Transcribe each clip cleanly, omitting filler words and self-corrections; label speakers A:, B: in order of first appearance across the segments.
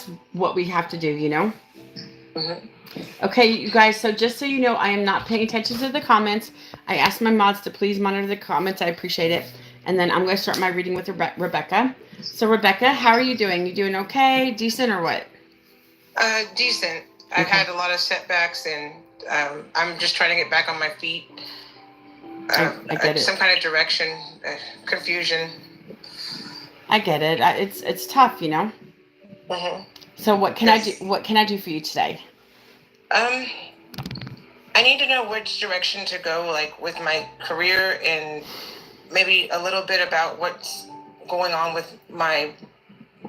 A: that's what we have to do, you know?
B: Hmm.
A: Okay, you guys, so just so you know, I am not paying attention to the comments. I asked my mods to please monitor the comments. I appreciate it. And then I'm going to start my reading with Rebecca. So, Rebecca, how are you doing? You doing okay? Decent or what?
B: Decent. I've
A: Okay.
B: had a lot of setbacks, and I'm just trying to get back on my feet.
A: I get it.
B: Some kind of direction, confusion.
A: I get it. It's tough, you know.
B: Hmm.
A: So what can I do?
B: Yes.
A: What can I do for you today?
B: Um, I need to know which direction to go, like with my career, and maybe a little bit about what's going on with my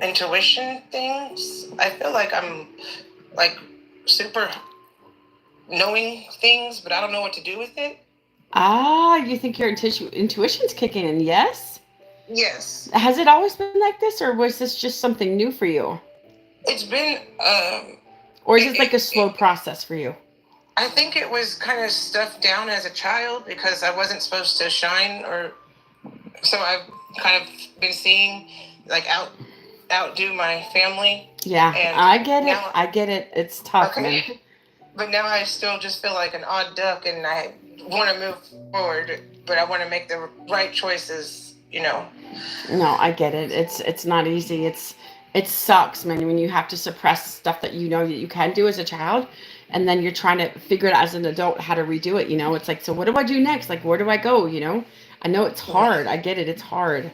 B: intuition things. I feel like I'm like super knowing things, but I don't know what to do with it.
A: Ah, you think your intuition's kicking in? Yes.
B: Yes,
A: Has it always been like this, or was this just something new for you,
B: it's been.
A: or is
B: It,
A: this like
B: it,
A: a slow
B: it
A: process for you?
B: I think it was kind of stuffed down as a child because I wasn't supposed to shine, or so I've kind of been seeing like outdo my family,
A: Yeah,
B: and
A: I get it.
B: now
A: I get it. It's tough, man.
B: okay, but now I still just feel like an odd duck, and I want to move forward, but I want to make the right choices.
A: No, I get it. It's not easy. It sucks, man, when you have to suppress stuff that you know that you can do as a child, and then you're trying to figure it out as an adult how to redo it. You know, it's like, so what do I do next? Like, where do I go? You know, I know it's hard. I get it. It's hard.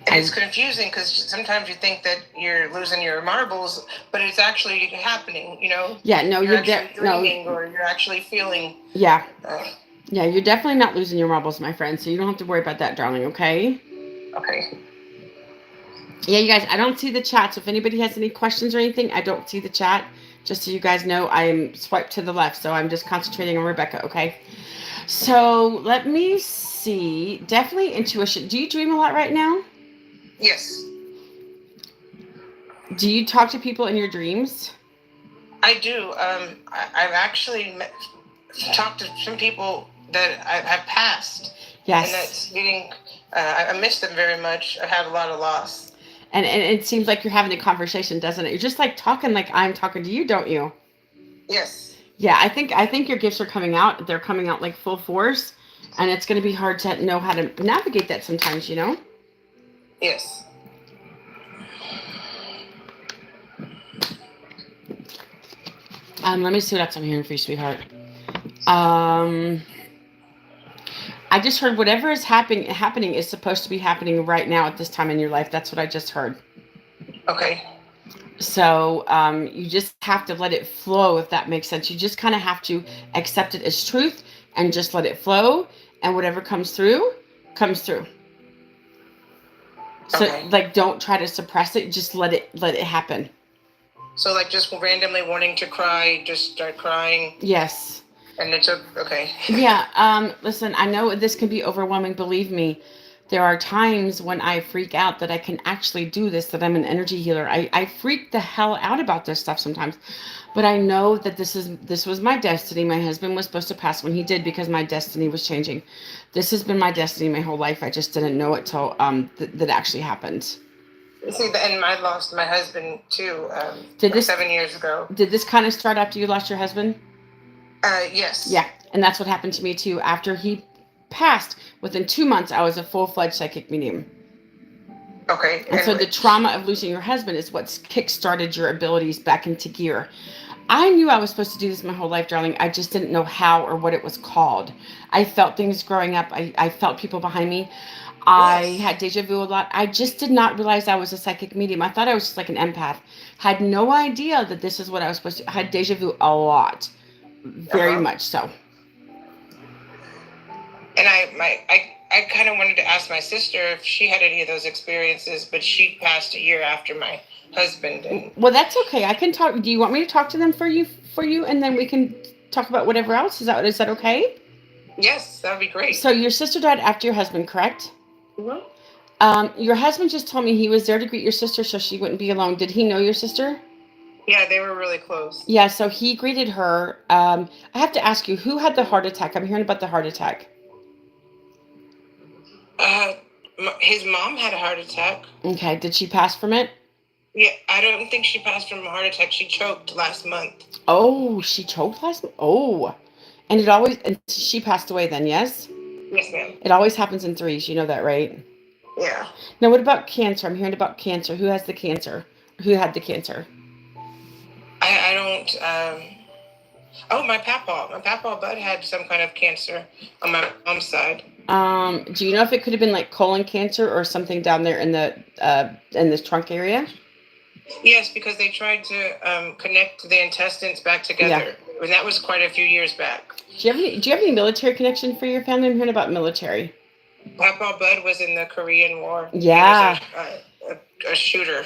B: And it's
A: I
B: confusing because sometimes you think that you're losing your marbles, but it's actually happening.
A: Yeah, no,
B: You're
A: you're there.
B: actually
A: No,
B: dreaming, or you're actually feeling.
A: yeah,
B: Uh,
A: yeah, you're definitely not losing your marbles, my friend. So you don't have to worry about that, darling. Okay.
B: okay.
A: Yeah, you guys, I don't see the chat. So if anybody has any questions or anything, I don't see the chat. Just so you guys know, I'm swiped to the left, so I'm just concentrating on Rebecca. Okay. So let me see. Definitely intuition. Do you dream a lot right now?
B: Yes,
A: Do you talk to people in your dreams?
B: I do. I've actually talked to some people that I have passed, and
A: Yes.
B: that's getting. I miss them very much. I have a lot of loss.
A: And it seems like you're having a conversation, doesn't it? You're just like talking like I'm talking to you, don't you?
B: Yes.
A: Yeah, I think your gifts are coming out. They're coming out like full force, and it's going to be hard to know how to navigate that sometimes, you know?
B: Yes.
A: Let me see what else I'm hearing for you, sweetheart. Um, I just heard whatever is happening is supposed to be happening right now at this time in your life. That's what I just heard.
B: Okay.
A: So you just have to let it flow, if that makes sense. You just kind of have to accept it as truth and just let it flow. And whatever comes through, comes through. So
B: Okay.
A: like, don't try to suppress it. Just let it happen.
B: So like just randomly wanting to cry, just start crying,
A: Yes.
B: and it's okay.
A: Yeah. Listen, I know this can be overwhelming. Believe me, there are times when I freak out that I can actually do this, that I'm an energy healer. I freak the hell out about this stuff sometimes. But I know that this was my destiny. My husband was supposed to pass when he did because my destiny was changing. This has been my destiny my whole life. I just didn't know it till that actually happened.
B: See, and I lost my husband too,
A: Did
B: like
A: this
B: 7 years ago.
A: did this kind of start after you lost your husband?
B: Yes.
A: Yeah, and that's what happened to me too. After he passed, within 2 months, I was a full-fledged psychic medium.
B: Okay.
A: And so the trauma of losing your husband is what's kick-started your abilities back into gear. I knew I was supposed to do this my whole life, darling. I just didn't know how or what it was called. I felt things growing up. I felt people behind me. I
B: Yes.
A: had deja vu a lot. I just did not realize I was a psychic medium. I thought I was just like an empath. Had no idea that this is what I was supposed to. I had deja vu a lot,
B: Uh
A: very
B: huh.
A: much so.
B: And I kind of wanted to ask my sister if she had any of those experiences, but she passed a year after my husband. And
A: Well, that's okay. I can talk. Do you want me to talk to them for you, and then we can talk about whatever else? Is that okay?
B: yes, that would be great.
A: So your sister died after your husband, correct?
B: Hmm.
A: Your husband just told me he was there to greet your sister so she wouldn't be alone. Did he know your sister?
B: Yeah, they were really close.
A: Yeah, so he greeted her. I have to ask you, who had the heart attack? I'm hearing about the heart attack.
B: Uh, his mom had a heart attack.
A: Okay, did she pass from it?
B: Yeah, I don't think she passed from a heart attack. She choked last month.
A: Oh, she choked last. Oh, and it always. And she passed away then. Yes.
B: Yes, ma'am.
A: It always happens in threes. You know that, right?
B: Yeah.
A: Now, what about cancer? I'm hearing about cancer. Who has the cancer? Who had the cancer?
B: I don't. Oh, my papa. My papa Bud had some kind of cancer on my mom's side.
A: Do you know if it could have been like colon cancer or something down there in this trunk area?
B: Yes, because they tried to connect the intestines back
A: Yeah.
B: together, and that was quite a few years back.
A: Do you have any military connection for your family? I'm hearing about military.
B: Papa Bud was in the Korean War. He was
A: Yeah.
B: a shooter.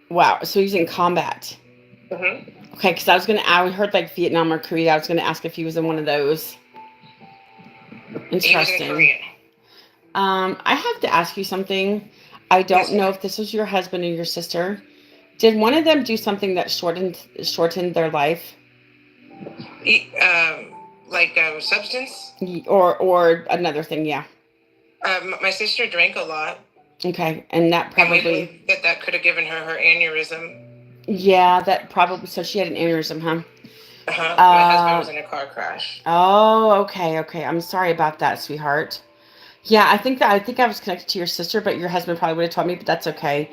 A: Wow. So he's in combat.
B: Hmm.
A: Okay, because I heard like Vietnam or Korea. I was gonna ask if he was in one of those.
B: He was in
A: Interesting.
B: Korea.
A: I have to ask you something. I don't
B: Yes,
A: know
B: ma'am.
A: if this was your husband or your sister. Did one of them do something that shortened their life,
B: Like substance.
A: or another thing? Yeah.
B: My sister drank a lot,
A: Okay, and that
B: and we
A: probably,
B: believe that that could have given her aneurysm.
A: yeah, that probably. So she had an aneurysm, huh?
B: My husband was
A: Uh,
B: in a car crash.
A: oh, okay, okay. I'm sorry about that, sweetheart. Yeah, I think I was connected to your sister, but your husband probably would have told me, but that's okay.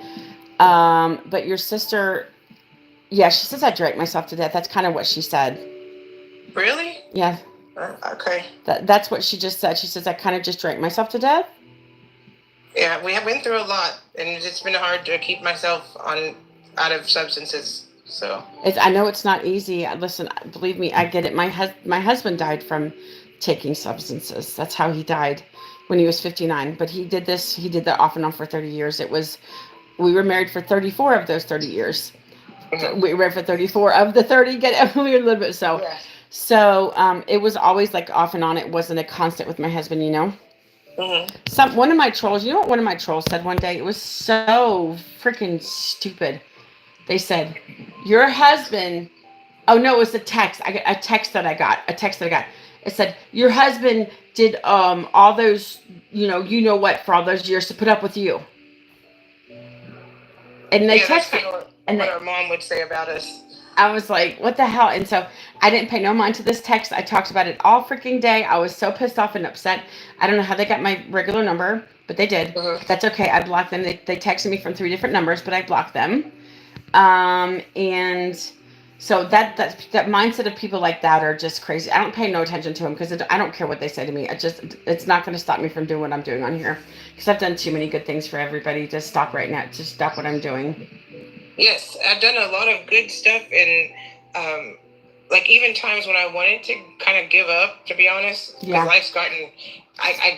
A: But your sister, yeah, she says I drank myself to death. That's kind of what she said.
B: Really?
A: Yeah,
B: Okay.
A: that's what she just said. She says I kind of just drank myself to death.
B: Yeah, we have been through a lot, and it's been hard to keep myself on out of substances. So.
A: I know it's not easy. Listen, believe me, I get it. My husband died from taking substances. That's how he died when he was 59. But he did that off and on for 30 years. We were married for 34 of those 30 years.
B: Mhm.
A: We were married for 34 of the 30. Get we were a little bit so.
B: Yeah.
A: So it was always like off and on. It wasn't a constant with my husband, you know.
B: Hmm.
A: One of my trolls, you know what one of my trolls said one day? It was so freaking stupid. They said, "Your husband." Oh no, it was a text. I got a text that I got. A text that I got. It said, "Your husband did all those, you know what, for all those years to put up with you." And they
B: Yeah, that's
A: texted,
B: kind of
A: and
B: what our mom would say about us.
A: I was like, "What the hell?" And so I didn't pay no mind to this text. I talked about it all freaking day. I was so pissed off and upset. I don't know how they got my regular number, but they did.
B: Hmm.
A: That's okay. I blocked them. They texted me from 3 different numbers, but I blocked them. And so that mindset of people like that are just crazy. I don't pay no attention to them because I don't care what they say to me. It's not going to stop me from doing what I'm doing on here because I've done too many good things for everybody to stop right now. To stop what I'm doing.
B: Yes, I've done a lot of good stuff, and like even times when I wanted to kind of give up, to be honest, because
A: Yeah.
B: life's gotten. I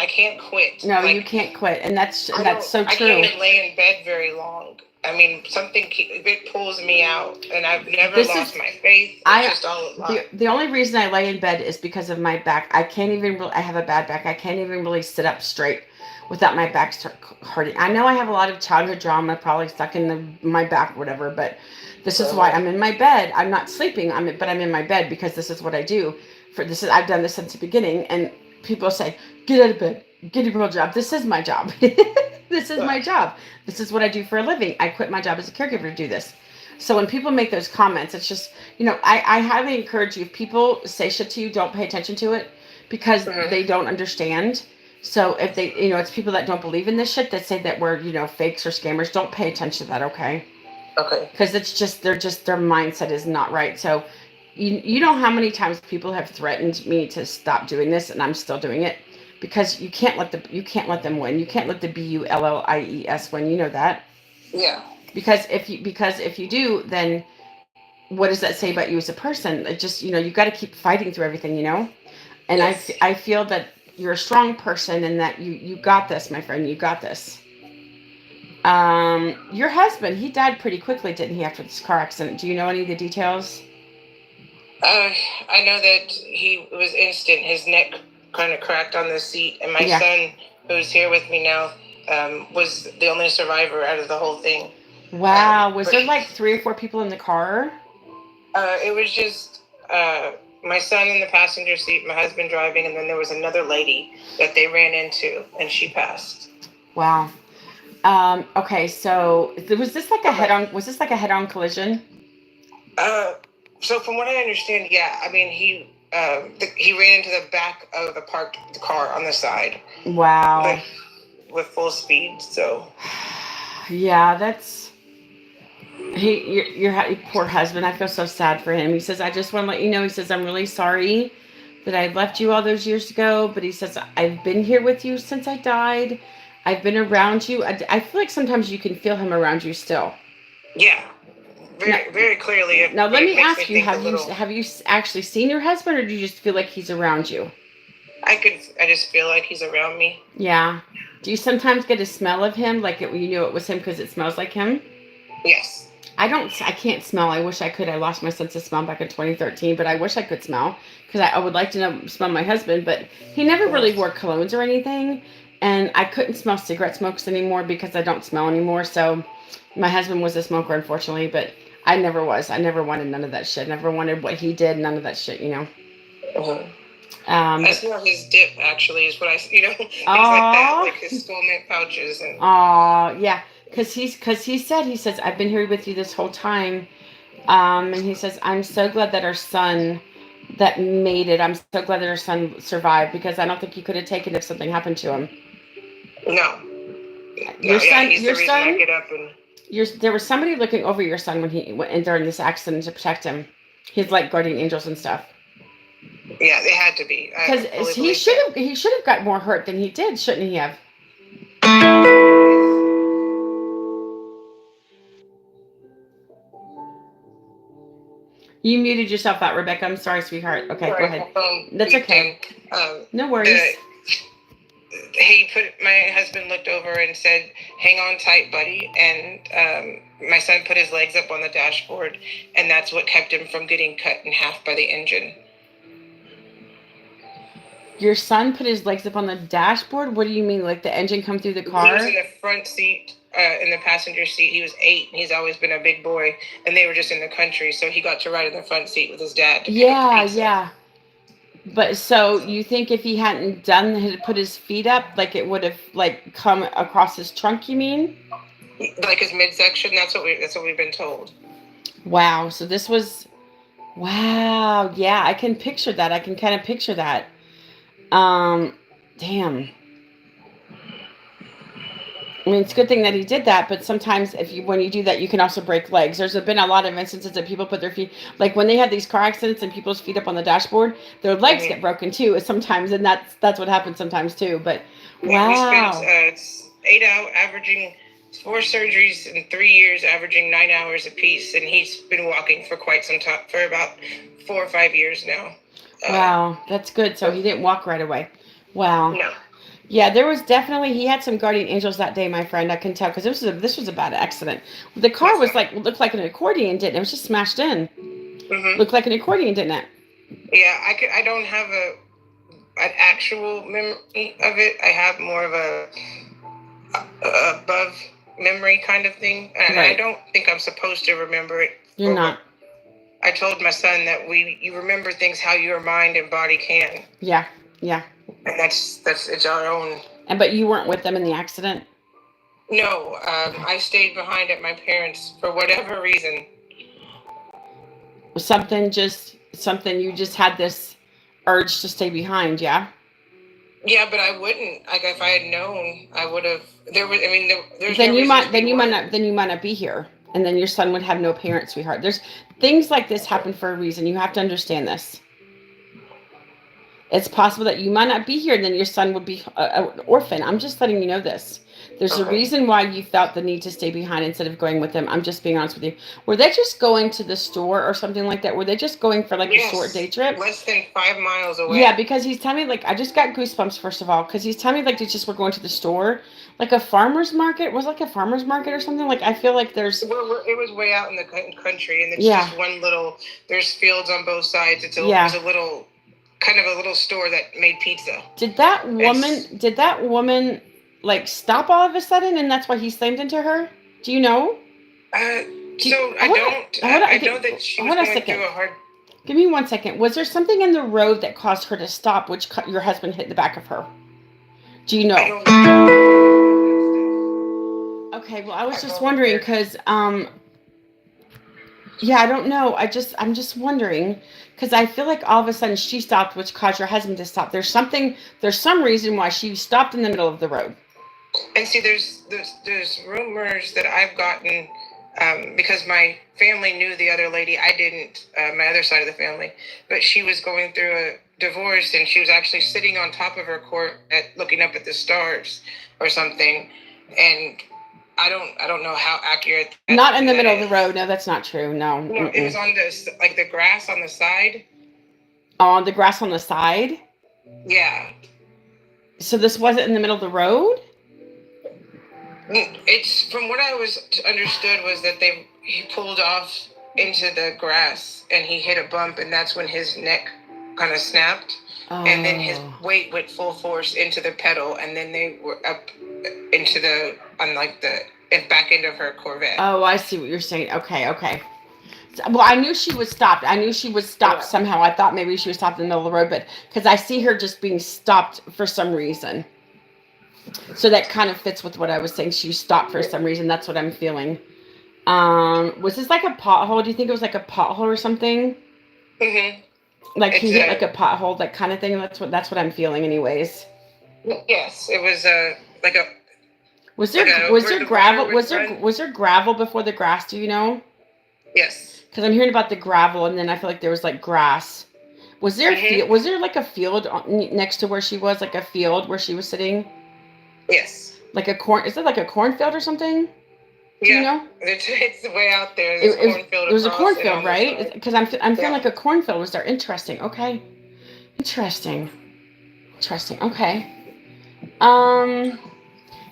B: can't quit.
A: No,
B: Like
A: you can't quit, and that's
B: I
A: that's
B: don't.
A: so
B: I
A: true.
B: can't even lay in bed very long. I mean, it pulls me out, and I've never
A: This
B: lost
A: is
B: my faith. It's
A: I
B: just all a lot.
A: the only reason I lay in bed is because of my back. I can't even I have a bad back. I can't even really sit up straight without my back start hurting. I know I have a lot of childhood trauma probably stuck in my back, whatever. But this is why I'm in my bed. I'm not sleeping. But I'm in my bed because this is what I do. I've done this since the beginning. And people say, "Get out of bed. Get a real job." This is my job. This is my job. This is what I do for a living. I quit my job as a caregiver to do this. So when people make those comments, it's just, I highly encourage you. If people say shit to you, don't pay attention to it because
B: Mhm.
A: they don't understand. So if they, it's people that don't believe in this shit that say that we're, fakes or scammers. Don't pay attention to that, okay?
B: Okay.
A: Because their mindset is not right. So you know how many times people have threatened me to stop doing this, and I'm still doing it because you can't let them win. You can't let the BULLIES win. You know that.
B: Yeah.
A: Because if you do, then what does that say about you as a person? It just, you got to keep fighting through everything, And
B: Yes.
A: I feel that you're a strong person and that you got this, my friend. You got this. Your husband, he died pretty quickly, didn't he, after this car accident? Do you know any of the details?
B: Uh, I know that it was instant. His neck kind of cracked on the seat, and my
A: Yeah.
B: son, who's here with me now, was the only survivor out of the whole thing.
A: Wow. Was there like 3 or 4 people in the car?
B: It was just my son in the passenger seat, my husband driving, and then there was another lady that they ran into, and she passed.
A: Wow. Okay, so was this like a
B: Okay.
A: head-on? Was this like a head-on collision?
B: So from what I understand, yeah, I mean he ran into the back of the parked car on the side
A: Wow.
B: with full speed. So
A: Yeah, that's your poor husband. I feel so sad for him. He says, "I just want to let you know." He says, "I'm really sorry that I left you all those years ago," but he says, "I've been here with you since I died. I've been around you. I feel like sometimes you can feel him around you still."
B: yeah,
A: Now,
B: very clearly,
A: now let
B: it
A: me
B: makes me
A: ask you:
B: think a little.
A: have you actually seen your husband, or do you just feel like he's around you?
B: I just feel like he's around me.
A: Yeah. Do you sometimes get a smell of him, like you knew it was him because it smells like him?
B: Yes.
A: I don't. I can't smell. I wish I could. I lost my sense of smell back in 2013, but I wish I could smell because I would like to smell my husband. But he never really wore colognes or anything, and I couldn't smell cigarette smokes anymore because I don't smell anymore. So my husband was a smoker, unfortunately, but I never was. I never wanted none of that shit. Never wanted what he did. None of that shit. You know.
B: Uh-huh. I
A: But
B: smell his dip. Actually, is what things like that, like his skull mint pouches and.
A: Yeah, because he says I've been here with you this whole time. And he says, I'm so glad that our son that made it. I'm so glad that our son survived because I don't think he could have taken it if something happened to him.
B: No.
A: Your
B: Yeah,
A: son,
B: he's
A: your
B: the reason I
A: son,
B: get up and.
A: there was somebody looking over your son when he went during this accident to protect him. His like guardian angels and stuff.
B: Yeah, they had to be.
A: Because he should have got more hurt than he did, shouldn't he have? You muted yourself out, Rebecca. I'm sorry, sweetheart. Okay, go ahead. That's okay. No worries.
B: My husband looked over and said, "Hang on tight, buddy." And my son put his legs up on the dashboard, and that's what kept him from getting cut in half by the engine.
A: Your son put his legs up on the dashboard? What do you mean? Like the engine come through the car?
B: He was in the front seat, in the passenger seat. He was 8, and he's always been a big boy. And they were just in the country, so he got to ride in the front seat with his dad.
A: Yeah. But so you think if he hadn't put his feet up, like it would have like come across his trunk? You mean?
B: Like his midsection. That's what we've been told.
A: Wow. So this was. Wow. Yeah, I can picture that. I can kind of picture that. Damn. I mean, it's a good thing that he did that, but sometimes when you do that, you can also break legs. There's been a lot of instances that people put their feet, like when they have these car accidents and people's feet up on the dashboard, their legs get broken too sometimes, and that's what happens sometimes too. But wow.
B: We spent 8 hours, averaging 4 surgeries in 3 years, averaging 9 hours apiece, and he's been walking for quite some time, for about 4 or 5 years now.
A: Wow, that's good. So he didn't walk right away. Wow.
B: No.
A: Yeah, there was definitely he had some guardian angels that day, my friend. I can tell because this was a bad accident. The car was looked like an accordion, didn't it? It was just smashed in. Mm-hmm. Looked like an accordion, didn't it?
B: Yeah, I don't have an actual memory of it. I have more of a above memory kind of thing, and right. I don't think I'm supposed to remember it.
A: You're not.
B: I told my son that you remember things how your mind and body can.
A: Yeah.
B: And that's it's our own.
A: But you weren't with them in the accident?
B: No, I stayed behind at my parents' for whatever reason.
A: Something you just had this urge to stay behind, yeah?
B: Yeah, but I wouldn't. Like if I had known, I would have. There's.
A: Then you might not be here, and then your son would have no parents, sweetheart. There's things like this happen for a reason. You have to understand this. It's possible that you might not be here, and then your son would be an orphan. I'm just letting you know this. There's a reason why you felt the need to stay behind instead of going with them. I'm just being honest with you. Were they just going to the store or something like that? Were they just going for a short day trip?
B: Less than 5 miles away.
A: Yeah, because he's telling me, I just got goosebumps, first of all, because he's telling me, they just were going to the store. Like a farmer's market? Was it a farmer's market or something? I feel like there's...
B: It was way out in the country, and it's just one little... There's fields on both sides. It's a little... kind of a little store that made pizza.
A: Did that woman stop all of a sudden, and that's why he slammed into her? Do you know?
B: I know that she was going through a hard...
A: Give me 1 second. Was there something in the road that caused her to stop, which your husband hit the back of her? Do you know? Okay, well, I was
B: I
A: just
B: go
A: wondering
B: there.
A: because, yeah, I don't know. I'm just wondering because I feel like all of a sudden she stopped, which caused your husband to stop. There's some reason why she stopped in the middle of the road.
B: And see, there's rumors that I've gotten because my family knew the other lady. I didn't. My other side of the family, but she was going through a divorce, and she was actually sitting on top of her Corvette, looking up at the stars or something. And I don't know how accurate
A: Not in the
B: that
A: middle of the
B: is.
A: road. No, that's not true. No.
B: No, it was
A: Mm-mm.
B: on the grass on the side.
A: On the grass on the side.
B: Yeah.
A: So this wasn't in the middle of the road?
B: It's from what I was understood was that he pulled off into the grass and he hit a bump, and that's when his neck kind of snapped, and then his
A: Oh.
B: weight went full force into the pedal, and then they were up into the on like the back end of her Corvette.
A: Oh, I see what you're saying. Okay, okay. Well, I knew she was stopped. I knew she was stopped
B: Yeah.
A: somehow. I thought maybe she was stopped in the middle of the road, but because I see her just being stopped for some reason. So that kind of fits with what I was saying. She stopped for some reason. That's what I'm feeling. Was this like a pothole? Do you think it was like a pothole or something?
B: Mm-hmm.
A: Like
B: It's
A: he hit like a pothole, that kind of thing. That's what I'm feeling, anyways.
B: yes, it was like a
A: Was
B: like
A: there
B: a
A: was
B: where
A: there
B: the
A: gravel?
B: water
A: Was
B: would
A: there
B: run.
A: was there gravel before the grass? Do you know?
B: Yes.
A: Because I'm hearing about the gravel, and then I feel like there was like grass. Was there a
B: Mm-hmm.
A: field? Was there like a field next to where she was? Like a field where she was sitting?
B: Yes.
A: Like a corn? Is it like a cornfield or something? Do you
B: Yeah.
A: know?
B: It's way out there.
A: It,
B: There's
A: it,
B: cornfield
A: it was a
B: across and
A: cornfield,
B: on the
A: right?
B: side.
A: Because I'm feeling
B: Yeah.
A: like a cornfield was there. Interesting. Okay. Interesting. Interesting. Okay. Um.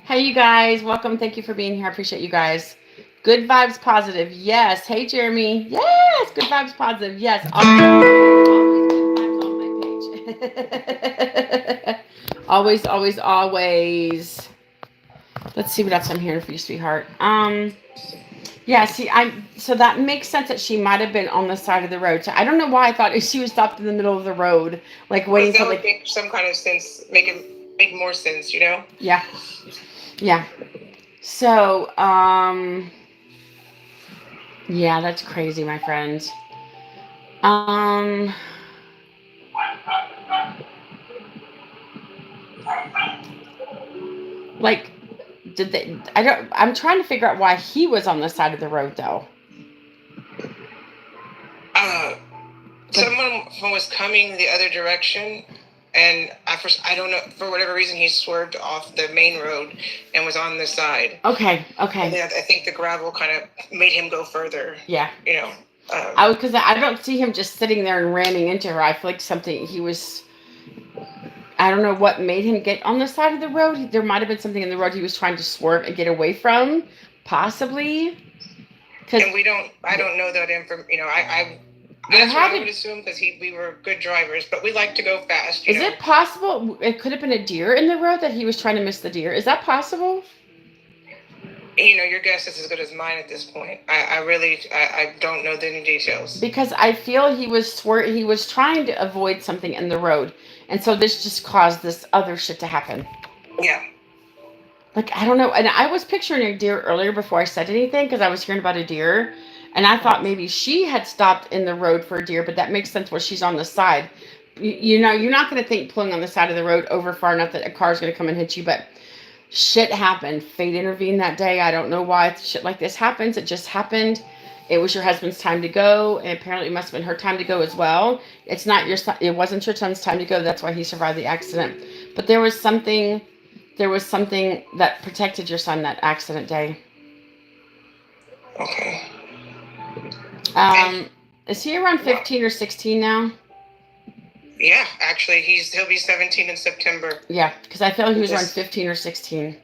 A: Hey, you guys. Welcome. Thank you for being here. I appreciate you guys. Good vibes, positive. Yes. Hey, Jeremy. Yes. Good vibes, positive. Yes. Always good vibes on my page. Always, always, always. Let's see what else I'm hearing for you, sweetheart. Yeah, see, so that makes sense that she might have been on the side of the road. So I don't know why I thought she was stopped in the middle of the road, like
B: Because
A: waiting for
B: that would
A: like,
B: make some kind of sense, make more sense, you know?
A: yeah, yeah. So, yeah, that's crazy, my friend. Um, like, did they? I don't. I'm trying to figure out why he was on the side of the road, though.
B: Uh, Someone was coming the other direction, and I don't know, for whatever reason, he swerved off the main road and was on the side.
A: Okay,
B: And
A: okay,
B: then I think the gravel kind of made him go further,
A: yeah.
B: you know?
A: Because I don't see him just sitting there and ramming into her. I feel like something he was. I don't know what made him get on the side of the road. There might have been something in the road he was trying to swerve and get away from, possibly. Because
B: And I don't know that you know,
A: there
B: that's what
A: had
B: I would
A: to.
B: assume because we were good drivers, but we like to go fast, you
A: Is
B: know?
A: it possible it could have been a deer in the road that he was trying to miss the deer? Is that possible?
B: You know, your guess is as good as mine at this point. I don't know any details.
A: Because I feel he was trying to avoid something in the road, and so this just caused this other shit to happen.
B: Yeah.
A: Like I don't know, and I was picturing a deer earlier before I said anything because I was hearing about a deer, and I thought maybe she had stopped in the road for a deer, but that makes sense where she's on the side. You know, you're not going to think pulling on the side of the road over far enough that a car's going to come and hit you, but shit happened. Fate intervened that day. I don't know why shit like this happens. It just happened. It was your husband's time to go, and apparently it must have been her time to go as well. It's not your son. It wasn't your son's time to go. That's why he survived the accident. But there was something. There was something that protected your son that accident day.
B: Okay.
A: Is he around 15 or 16 now?
B: Yeah, actually, he'll be 17 in September.
A: Yeah, because I feel like he was around 15 or 16.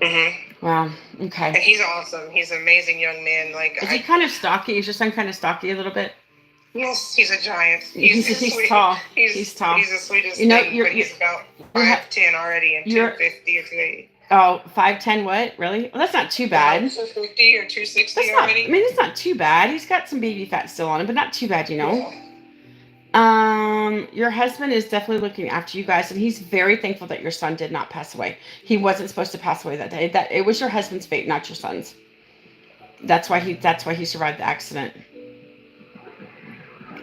B: Mm-hmm.
A: Wow.
B: And
A: Okay.
B: he's awesome. He's an amazing young man. Like,
A: Is he kind of stocky? Is your son kind of stocky a little bit?
B: yes, he's a giant.
A: He's
B: sweet.
A: tall.
B: He's
A: He's tall.
B: He's the sweetest
A: You know,
B: thing,
A: you're-
B: but he's about
A: you're ha-
B: 5'10" already and
A: you're-
B: 250 or 280.
A: Oh, 5'10", what? Really? Well, that's not too bad.
B: 250 or 260
A: That's not, I
B: already.
A: mean, it's not too bad. He's got some baby fat still on him, but not too bad, you know? Your husband is definitely looking after you guys, and he's very thankful that your son did not pass away. He wasn't supposed to pass away that day. That it was your husband's fate, not your son's. That's why he survived the accident.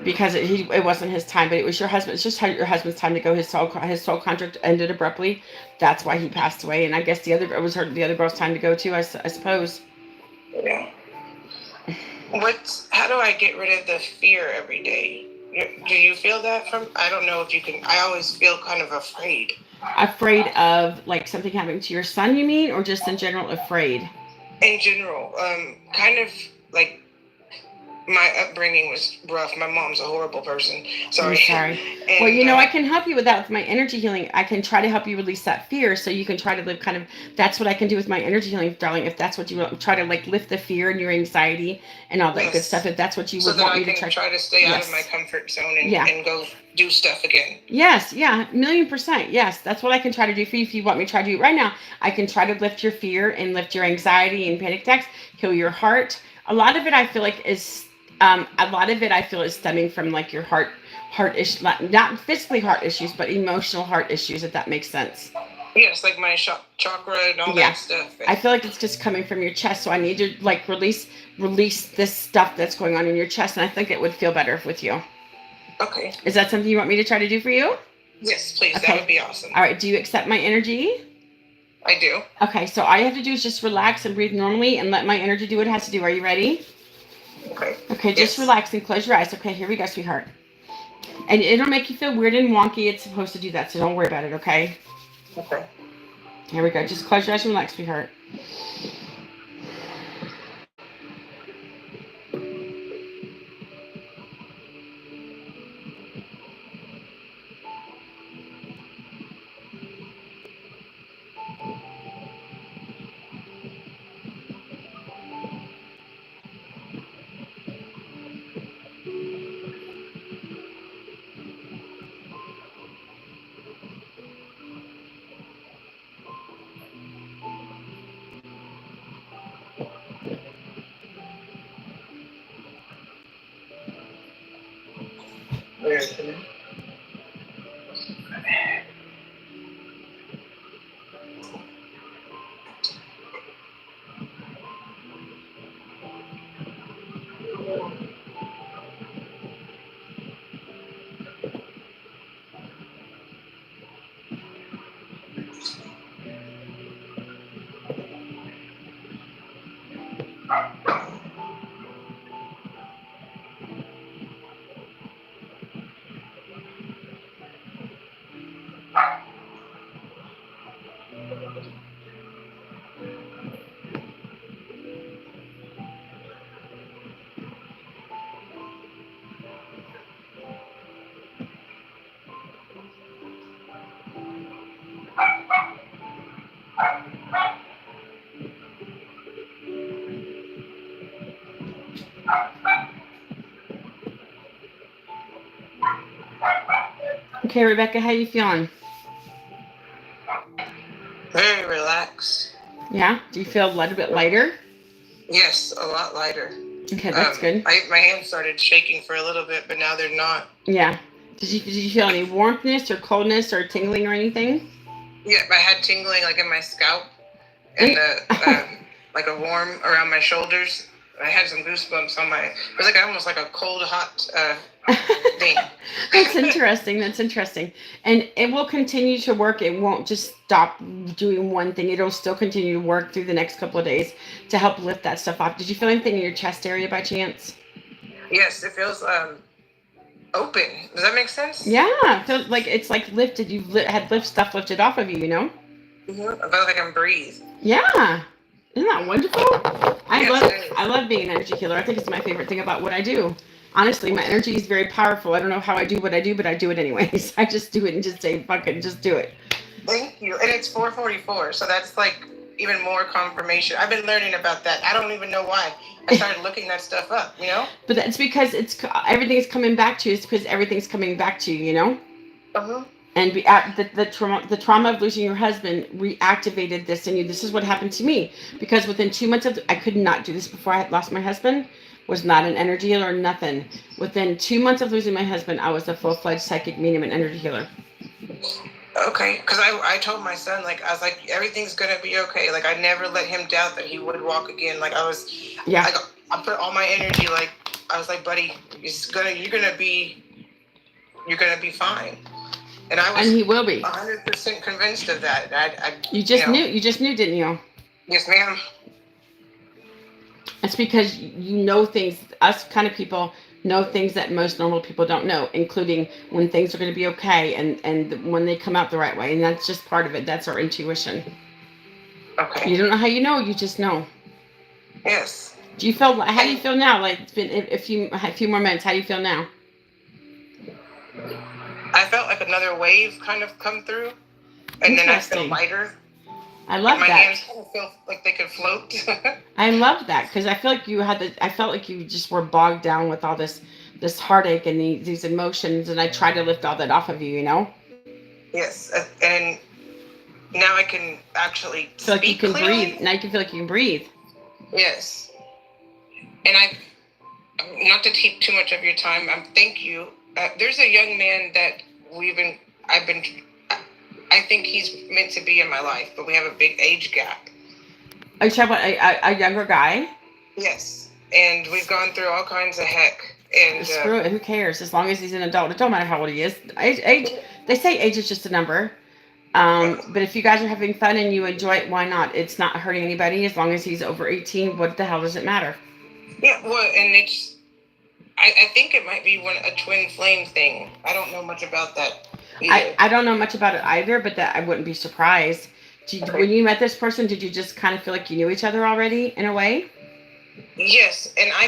A: Because it wasn't his time, but it was your husband. It's just your husband's time to go. His soul contract ended abruptly. That's why he passed away. And I guess the other girl's time to go too. I suppose.
B: Yeah. How do I get rid of the fear every day? Do you feel that from? I don't know if you can. I always feel kind of afraid.
A: Afraid of like something happening to your son, you mean, or just in general afraid?
B: In general, kind of like my upbringing was rough. My mom's a horrible person. Sorry.
A: I'm sorry.
B: And,
A: Well, I can help you with that with my energy healing. I can try to help you release that fear so you can try to live kind of, that's what I can do with my energy healing, darling. If that's what you want, try to like lift the fear and your anxiety and all that
B: yes.
A: good stuff. If that's what you
B: so
A: would want me to
B: try to stay out of my comfort zone and go do stuff again.
A: Yes, yeah, 1,000,000%. Yes, that's what I can try to do for you. If you want me to try to do it right now, I can try to lift your fear and lift your anxiety and panic attacks, heal your heart. A lot of it I feel like is stemming from like your heart issue, not physically heart issues, but emotional heart issues, if that makes sense.
B: Yes, like my chakra and all that stuff.
A: I feel like it's just coming from your chest, so I need to like release this stuff that's going on in your chest, and I think it would feel better with you.
B: Okay.
A: Is that something you want me to try to do for you?
B: Yes, please. Okay. That would be awesome.
A: All right. Do you accept my energy?
B: I do.
A: Okay, so all you have to do is just relax and breathe normally and let my energy do what it has to do. Are you ready?
B: Okay.
A: Okay, just relax and close your eyes. Okay, here we go, sweetheart. And it'll make you feel weird and wonky. It's supposed to do that, so don't worry about it, okay?
B: Okay.
A: Here we go. Just close your eyes and relax, sweetheart. Okay, Rebecca, how you feeling?
B: Very relaxed.
A: Yeah? Do you feel a little bit lighter?
B: Yes, a lot lighter.
A: Okay, that's good.
B: My hands started shaking for a little bit, but now they're not.
A: Yeah. Did you feel any warmthness or coldness or tingling or anything?
B: Yeah, I had tingling like in my scalp and like a warm around my shoulders. I had some goosebumps on my. It was like almost like a cold, hot thing.
A: That's interesting. And it will continue to work. It won't just stop doing one thing. It'll still continue to work through the next couple of days to help lift that stuff off. Did you feel anything in your chest area by chance?
B: Yes, it feels open. Does that make sense?
A: Yeah, it feels like it's like lifted. You've had stuff lifted off of you, you know?
B: Mm-hmm. I feel like I can breathe.
A: Yeah. Isn't that wonderful? I love being an energy healer. I think it's my favorite thing about what I do. Honestly, my energy is very powerful. I don't know how I do what I do, but I do it anyways. I just do it and just say, fuck it, just do it.
B: Thank you. And it's 4:44, so that's like even more confirmation. I've been learning about that. I don't even know why. I started looking that stuff up, you know?
A: But that's because everything's coming back to you. It's because everything's coming back to you, you know?
B: Uh-huh.
A: And the trauma of losing your husband reactivated this in you. This is what happened to me. Because within 2 months I could not do this before I had lost my husband. was not an energy healer, nothing. Within 2 months of losing my husband, I was a full-fledged psychic medium and energy healer.
B: Okay, because I told my son, like, I was like, everything's gonna be okay. Like, I never let him doubt that he would walk again. Like,
A: Yeah.
B: like, I put all my energy, like, I was like, buddy, you're gonna be fine. And I was,
A: and he will be
B: 100% convinced of that.
A: You just knew, didn't you?
B: Yes, ma'am.
A: It's because you know things. Us kind of people know things that most normal people don't know, including when things are going to be okay and when they come out the right way. And that's just part of it. That's our intuition.
B: Okay.
A: You don't know how you know. You just know.
B: Yes.
A: Do you feel? How do you feel now? Like it's been a few more minutes. How do you feel now?
B: I felt like another wave kind of come through, and then I felt lighter.
A: I love
B: my
A: that.
B: hands kind of feel like they could float.
A: I love that because I feel like I felt like you just were bogged down with all this heartache and these emotions, and I tried to lift all that off of you. You know.
B: Yes, and now I can actually
A: feel like you can
B: clearly.
A: Breathe. Now you can feel like you can breathe.
B: Yes, and not to take too much of your time. Thank you. There's a young man that I think he's meant to be in my life, but we have a big age gap.
A: Are you talking about a younger guy?
B: Yes, and we've gone through all kinds of heck. And
A: screw it, who cares? As long as he's an adult, it don't matter how old he is. Age. They say age is just a number. But if you guys are having fun and you enjoy it, why not? It's not hurting anybody. As long as he's over 18, what the hell does it matter?
B: Yeah, well, and I think it might be a twin flame thing. I don't know much about that either.
A: I don't know much about it either, but that I wouldn't be surprised. When you met this person, did you just kind of feel like you knew each other already in a way?
B: Yes, and I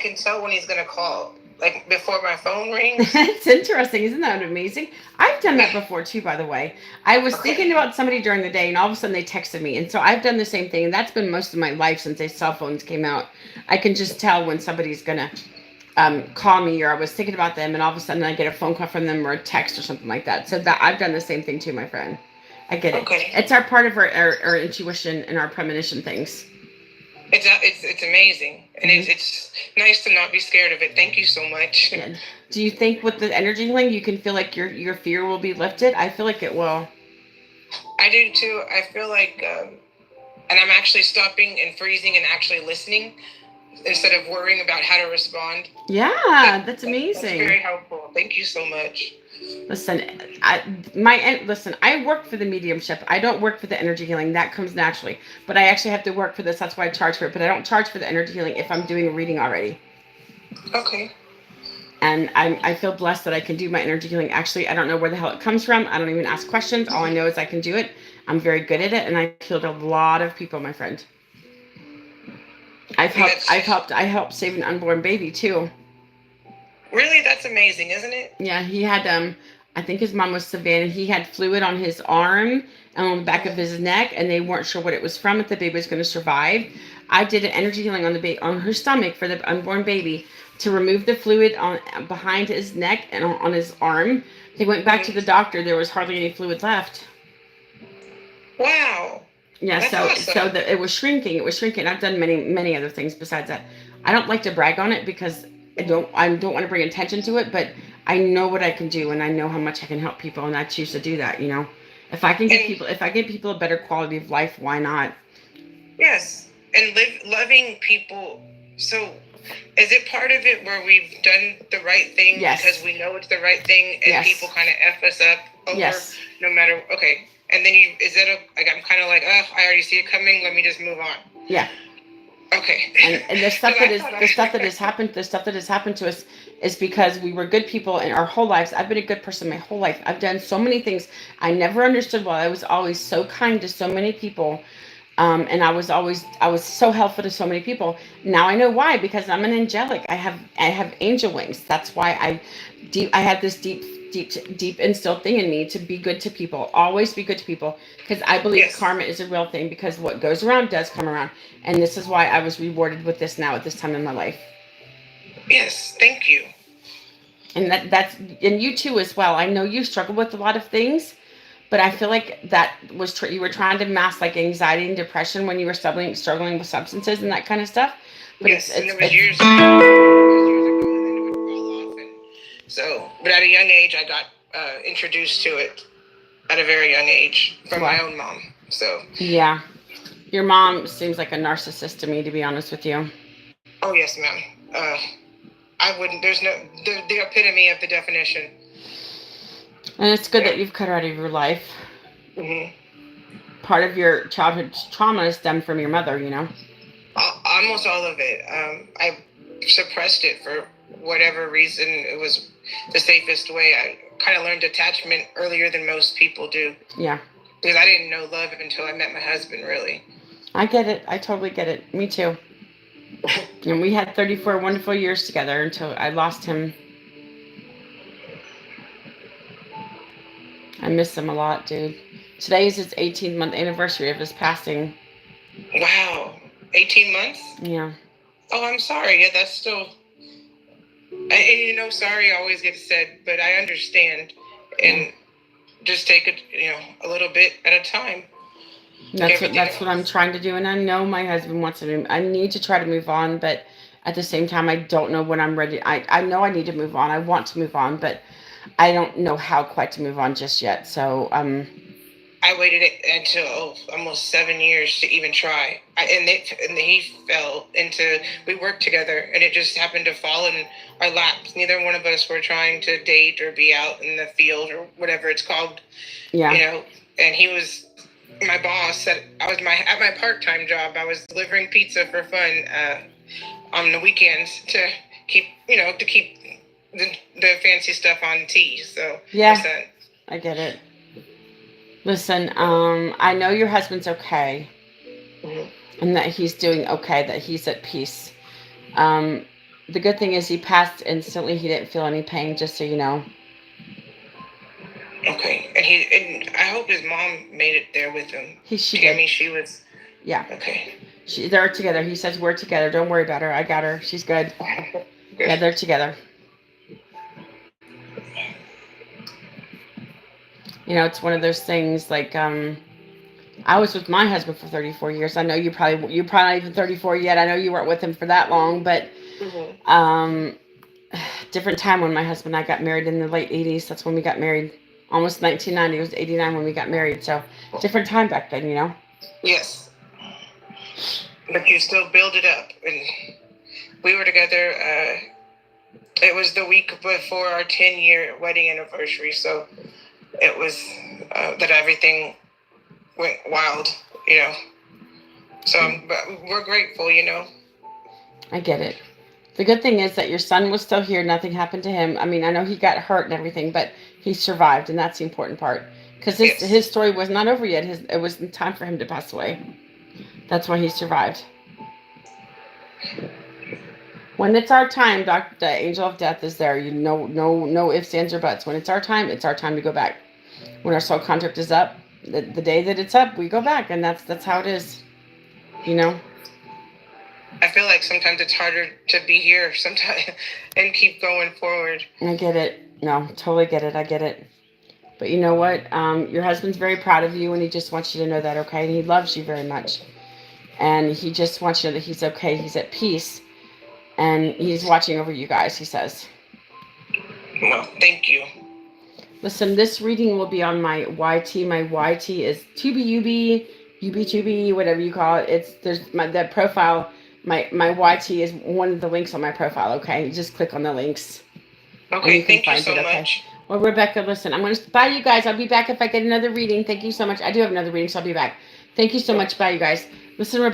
B: can tell when he's going to call, like before my phone rings.
A: It's interesting. Isn't that amazing? I've done that before too, by the way. I was thinking about somebody during the day and all of a sudden they texted me. And so I've done the same thing. And that's been most of my life since these cell phones came out. I can just tell when somebody's going to call me, or I was thinking about them and all of a sudden I get a phone call from them or a text or something like that. So that I've done the same thing too, my friend. I get it.
B: Okay.
A: It's our part of our intuition and our premonition things.
B: It's amazing, and it's nice to not be scared of it. Thank you so much.
A: Yeah. Do you think with the energy healing you can feel like your fear will be lifted? I feel like it will.
B: I do too. I feel like, and I'm actually stopping and freezing and actually listening instead of worrying about how to respond.
A: Yeah, that's amazing.
B: That's very helpful. Thank you so much.
A: Listen, I work for the mediumship. I don't work for the energy healing. That comes naturally. But I actually have to work for this. That's why I charge for it. But I don't charge for the energy healing if I'm doing a reading already.
B: Okay.
A: And I feel blessed that I can do my energy healing. Actually, I don't know where the hell it comes from. I don't even ask questions. All I know is I can do it. I'm very good at it. And I healed a lot of people, my friend. I helped save an unborn baby too.
B: Really? That's amazing, isn't it?
A: Yeah, he had I think his mom was Savannah. He had fluid on his arm and on the back of his neck, and they weren't sure what it was from, if the baby was going to survive. I did an energy healing on her stomach for the unborn baby to remove the fluid behind his neck and on his arm. They went back to the doctor. There was hardly any fluid left.
B: Wow.
A: Yeah,
B: that's awesome.
A: It was shrinking. It was shrinking. I've done many other things besides that. I don't like to brag on it because I don't want to bring attention to it, but I know what I can do and I know how much I can help people, and I choose to do that, you know. If I give people a better quality of life, why not?
B: Yes. And loving people. So is it part of it where we've done the right thing because we know it's the right thing and people kind of F us up over no matter okay. And then I'm kind of like, oh, I already see it coming. Let me just move on.
A: Yeah.
B: Okay.
A: And the stuff that has happened to us is because we were good people in our whole lives. I've been a good person my whole life. I've done so many things I never understood why I was always so kind to so many people. And I was so helpful to so many people. Now I know why, because I'm an angelic. I have angel wings. That's why I have this deep instilled thing in me to be good to people. Always be good to people, because I believe karma is a real thing, because what goes around does come around. And this is why I was rewarded with this now at this time in my life.
B: Yes, thank you.
A: And and you too as well. I know you struggle with a lot of things, but I feel like that was you were trying to mask like anxiety and depression when you were struggling with substances and that kind of stuff. But
B: Yes, and there was
A: it's
B: years ago, and then it would fall off. And so, but at a young age, I got introduced to it at a very young age from my
A: well,
B: own mom. So,
A: yeah. Your mom seems like a narcissist to me, to be honest with you.
B: oh yes, ma'am. I wouldn't. There's no the epitome of the definition.
A: And it's good
B: Yeah.
A: that you've cut her out of your life.
B: hmm
A: Part of your childhood trauma stemmed from your mother, you know?
B: Almost all of it. I suppressed it for whatever reason. It was the safest way. I kind of learned attachment earlier than most people do.
A: Yeah.
B: Because I didn't know love until I met my husband, really.
A: I get it. I totally get it. Me too. And we had 34 wonderful years together until I lost him. I miss him a lot, dude. Today is his 18-month anniversary of his passing.
B: Wow. 18 months?
A: Yeah.
B: Oh, I'm sorry. Yeah, that's still. And sorry always gets said, but I understand. And just take it, a little bit at a time.
A: That's what I'm trying to do, and I know my husband wants to. I need to try to move on, but at the same time, I don't know when I'm ready. I know I need to move on. I want to move on, but I don't know how quite to move on just yet. So
B: I waited until almost 7 years to even try. And he fell into. We worked together, and it just happened to fall in our laps. Neither one of us were trying to date or be out in the field or whatever it's called.
A: yeah.
B: And he was. My boss said I was at my part-time job. I was delivering pizza for fun on the weekends to keep the fancy stuff on tea. So
A: Yeah, I get it. Listen, I know your husband's okay,
B: Mhm.
A: and that he's doing okay, that he's at peace. Um, the good thing is he passed instantly. He didn't feel any pain, just so you know.
B: Okay, and I hope his mom made it there with him.
A: She
B: Tammy,
A: did.
B: she was
A: Yeah,
B: okay.
A: they're together. He says we're together. Don't worry about her. I got her. She's good. Yeah, they're together. It's one of those things like I was with my husband for 34 years. I know you're probably not even 34 yet. I know you weren't with him for that long, but
B: Mm-hmm.
A: different time when my husband and I got married in the late 80s. That's when we got married. Almost 1990. It was 89 when we got married. So different time back then,
B: Yes, but you still build it up, and we were together. It was the week before our 10-year wedding anniversary, so it was that everything went wild. So but we're grateful.
A: I get it. The good thing is that your son was still here. Nothing happened to him. I mean, I know he got hurt and everything, but he survived, and that's the important part. Because
B: Yes.
A: his story was not over yet. It was time for him to pass away. That's why he survived. When it's our time, the angel of death is there. No ifs, ands, or buts. When it's our time to go back. When our soul contract is up, the day that it's up, we go back, and that's how it is.
B: I feel like sometimes it's harder to be here sometimes and keep going forward.
A: I get it. No, totally get it. I get it. But you know what? Your husband's very proud of you, and he just wants you to know that, okay? And he loves you very much. And he just wants you to know that he's okay. He's at peace. And he's watching over you guys, he says.
B: Well, thank you.
A: Listen, this reading will be on my YT. My YT is 2BUB, UB2B, whatever you call it. There's that profile. My YT is one of the links on my profile, okay? You just click on the links.
B: Okay, thank you so much.
A: Well, Rebecca, listen, I'm going to bye, you guys. I'll be back if I get another reading. Thank you so much. I do have another reading, so I'll be back. Thank you so much. Bye, you guys. Listen, Rebecca.